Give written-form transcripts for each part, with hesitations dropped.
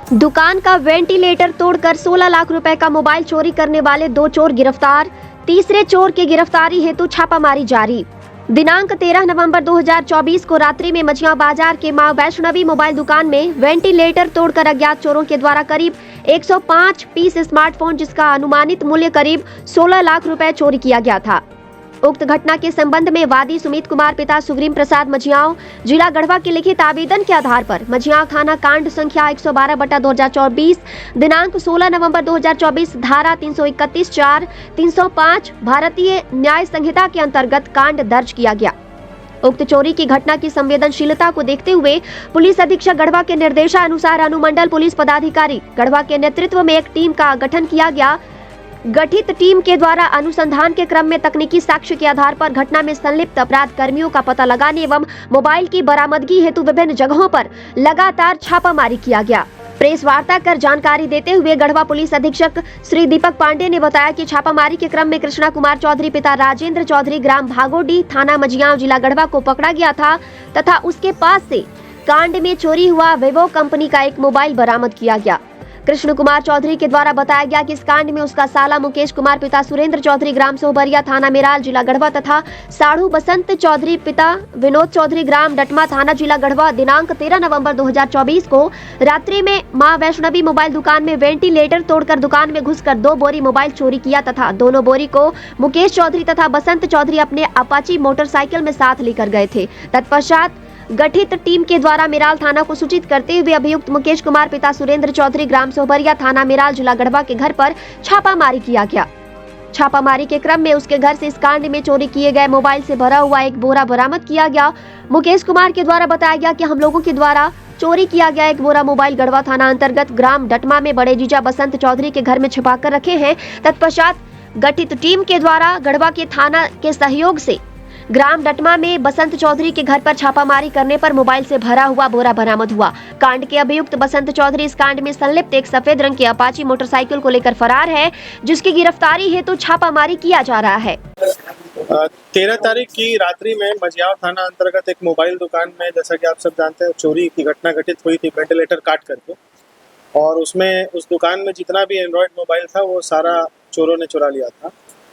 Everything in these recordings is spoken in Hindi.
दुकान का वेंटिलेटर तोड़कर 16 लाख रुपए का मोबाइल चोरी करने वाले 2 चोर गिरफ्तार। तीसरे चोर की गिरफ्तारी हेतु छापामारी जारी। दिनांक 13 नवंबर 2024 को रात्रि में मझियां बाजार के मां वैष्णवी मोबाइल दुकान में वेंटिलेटर तोड़कर अज्ञात चोरों के द्वारा करीब 105 पीस स्मार्टफोन जिसका अनुमानित मूल्य करीब 16 लाख रुपए चोरी किया गया था। उक्त घटना के संबंध में वादी सुमित कुमार पिता सुग्रीम प्रसाद मझियाओं जिला गढ़वा के लिखित आवेदन के आधार पर मझियाओं थाना कांड संख्या 112/2024 दिनांक 16 नवंबर 2024 धारा 331(4) 305 भारतीय न्याय संहिता के अंतर्गत कांड दर्ज किया गया। उक्त चोरी की घटना की संवेदनशीलता को देखते हुए पुलिस अधीक्षक गढ़वा के निर्देशानुसार अनुमंडल पुलिस पदाधिकारी गढ़वा के नेतृत्व में एक टीम का गठन किया गया। गठित टीम के द्वारा अनुसंधान के क्रम में तकनीकी साक्ष्य के आधार पर घटना में संलिप्त अपराध कर्मियों का पता लगाने एवं मोबाइल की बरामदगी हेतु विभिन्न जगहों पर लगातार छापामारी किया गया। प्रेस वार्ता कर जानकारी देते हुए गढ़वा पुलिस अधीक्षक श्री दीपक पांडे ने बताया कि छापामारी के क्रम में कृष्णा कुमार चौधरी पिता राजेंद्र चौधरी ग्राम भागोडी थाना मझियाओं जिला गढ़वा को पकड़ा गया था तथा उसके पास से कांड में चोरी हुआ विवो कंपनी का एक मोबाइल बरामद किया गया। कृष्ण कुमार चौधरी के द्वारा बताया गया कि इस कांड में उसका साला मुकेश कुमार पिता सुरेंद्र चौधरी ग्राम सोहबरिया थाना मेराल जिला गढ़वा तथा साढ़ू बसंत चौधरी पिता विनोद चौधरी ग्राम डटमा थाना जिला गढ़वा दिनांक 13 नवंबर 2024 को रात्रि में मां वैष्णवी मोबाइल दुकान में वेंटिलेटर तोड़कर दुकान में घुसकर 2 बोरी मोबाइल चोरी किया तथा दोनों बोरी को मुकेश चौधरी तथा बसंत चौधरी अपने अपाची मोटरसाइकिल में साथ लेकर गए थे। तत्पश्चात गठित टीम के द्वारा मेराल थाना को सूचित करते हुए अभियुक्त मुकेश कुमार पिता सुरेंद्र चौधरी ग्राम सोहबरिया थाना मेराल जिला गढ़वा के घर पर छापामारी किया गया। छापामारी के क्रम में उसके घर से इस कांड में चोरी किए गए मोबाइल से भरा हुआ एक बोरा बरामद किया गया। मुकेश कुमार के द्वारा बताया गया कि हम लोगों के द्वारा चोरी किया गया एक बोरा मोबाइल गढ़वा थाना अंतर्गत ग्राम डटमा में बड़े जीजा बसंत चौधरी के घर में छिपा कर रखे हैं। तत्पश्चात गठित टीम के द्वारा गढ़वा के थाना के सहयोग से ग्राम डटमा में बसंत चौधरी के घर पर छापामारी करने पर मोबाइल से भरा हुआ बोरा बरामद हुआ। कांड के अभियुक्त बसंत चौधरी इस कांड में संलिप्त एक सफेद रंग की अपाची मोटरसाइकिल को लेकर फरार है जिसकी गिरफ्तारी हेतु छापामारी किया जा रहा है। 13 तारीख की रात्रि में मझियाओं थाना अंतर्गत एक मोबाइल दुकान में जैसा कि आप सब जानते हैं चोरी की घटना घटित हुई थी वेंटिलेटर काट करके, और उसमें उस दुकान में जितना भी एंड्रॉयड मोबाइल था वो सारा चोरों ने चुरा लिया था।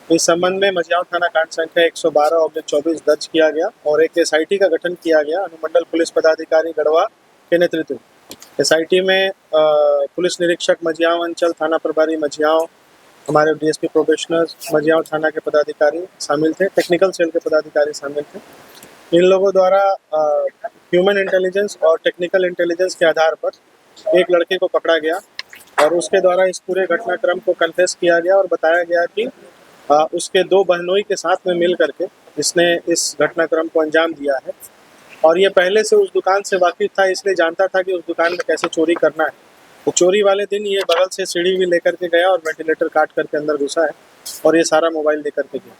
इस संबंध में मझियाओं थाना कांड संख्या 112/24 दर्ज किया गया और एक SIT का गठन किया गया अनुमंडल पुलिस पदाधिकारी गढ़वा के नेतृत्व में। SIT में पुलिस निरीक्षक मझियाओं अंचल, थाना प्रभारी मझियाओं, हमारे DSP प्रोबेशनर्स मझियाओं थाना के पदाधिकारी शामिल थे, टेक्निकल सेल के पदाधिकारी शामिल थे। इन लोगों द्वारा ह्यूमन इंटेलिजेंस और टेक्निकल इंटेलिजेंस के आधार पर एक लड़के को पकड़ा गया और उसके द्वारा इस पूरे घटनाक्रम को कन्फेस किया गया और बताया गया कि उसके 2 बहनोई के साथ में मिल करके इसने इस घटनाक्रम को अंजाम दिया है और ये पहले से उस दुकान से वाकिफ था, इसलिए जानता था कि उस दुकान में कैसे चोरी करना है। तो चोरी वाले दिन ये बगल से सीढ़ी भी लेकर के गया और वेंटिलेटर काट करके अंदर घुसा है और ये सारा मोबाइल लेकर के गया।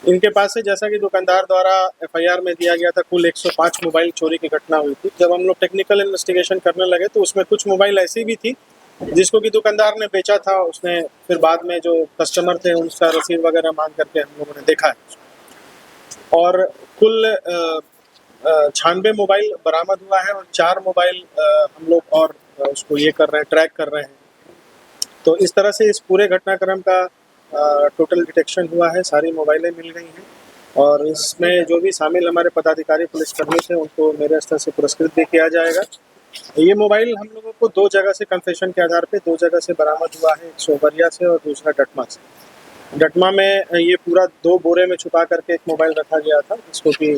इनके पास से जैसा कि दुकानदार द्वारा FIR में दिया गया था कुल 105 मोबाइल चोरी की घटना हुई थी। जब हम लोग टेक्निकल इन्वेस्टिगेशन करने लगे तो उसमें कुछ मोबाइल ऐसी भी थी जिसको कि दुकानदार ने बेचा था। उसने फिर बाद में जो कस्टमर थे उनका रसीद वगैरह मांग करके हम लोगों ने देखा है और कुल 96 मोबाइल बरामद हुआ है और 4 मोबाइल हम लोग और उसको ये कर रहे हैं, ट्रैक कर रहे हैं। तो इस तरह से इस पूरे घटनाक्रम का टोटल डिटेक्शन हुआ है, सारी मोबाइलें मिल गई हैं और इसमें जो भी शामिल हमारे पदाधिकारी पुलिसकर्मी थे उनको मेरे स्तर से पुरस्कृत भी किया जाएगा। ये मोबाइल हम लोगों को 2 जगह से कन्फेशन के आधार पे 2 जगह से बरामद हुआ है, एक सोहबरिया से और दूसरा डटमा से। डटमा में ये पूरा 2 बोरे में छुपा करके एक मोबाइल रखा गया था जिसको कि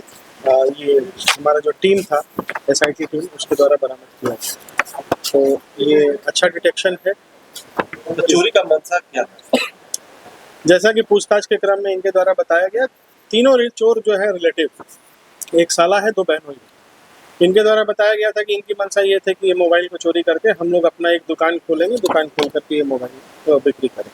ये हमारा जो टीम था SIT टीम उसके द्वारा बरामद किया गया। तो ये अच्छा डिटेक्शन है। तो चोरी का मंशा क्या था? जैसा कि पूछताछ के क्रम में इनके द्वारा बताया गया, तीनों चोर जो है रिलेटिव, एक साला है, 2 बहनोई। इनके द्वारा बताया गया था कि इनकी मंशा ये थे कि ये मोबाइल को चोरी करके हम लोग अपना एक दुकान खोलेंगे, दुकान खोल करके ये मोबाइल बिक्री करें।